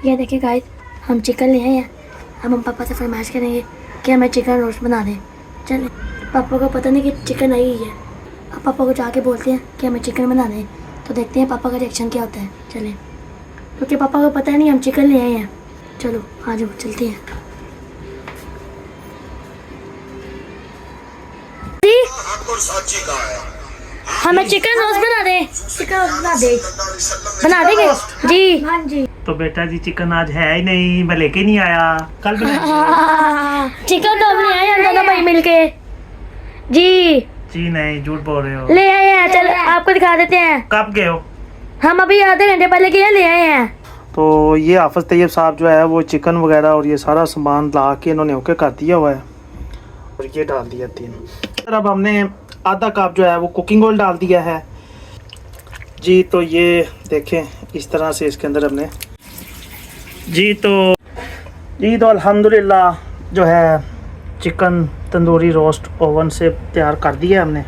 ये देखिए गाइस, हम चिकन ले आए हैं। अब हम पापा से फरमाइश करेंगे कि हमें चिकन रोस्ट बना दें। चलें, पापा को पता नहीं कि चिकन आई है। अब पापा को जाके बोलते हैं कि हमें चिकन बना दें, तो देखते हैं पापा का रिएक्शन क्या होता है। चलें, क्योंकि पापा को पता नहीं हम चिकन ले आए हैं। चलो आ जाओ, चलते हैं। हमें चिकन रोस्ट बना दे। चिकन रोस्ट बना देंगे जी। हाँ जी। तो बेटा जी चिकन आज है ही नहीं, मैं लेके नहीं आया, कल बनाएंगे। चिकन तो हम ले आए हैं दोनों भाई मिलके जी। जी नहीं, झूठ बोल रहे हो। ले आए हैं, चल आपको दिखा देते हैं। कब गए हो? हम अभी आधे घंटे पहले गए, ले आए हैं। तो ये हाफिज तैयब साहब जो है वो चिकन वगैरह और ये सारा सामान ला के इन्होंने ओके कर दिया हुआ है और ये डाल दिया 3। अब हमने आधा कप जो है वो कुकिंग ऑयल डाल दिया है जी। तो ये देखें इस तरह से इसके अंदर हमने जी तो अल्हम्दुलिल्लाह जो है चिकन तंदूरी रोस्ट ओवन से तैयार कर दिया हमने।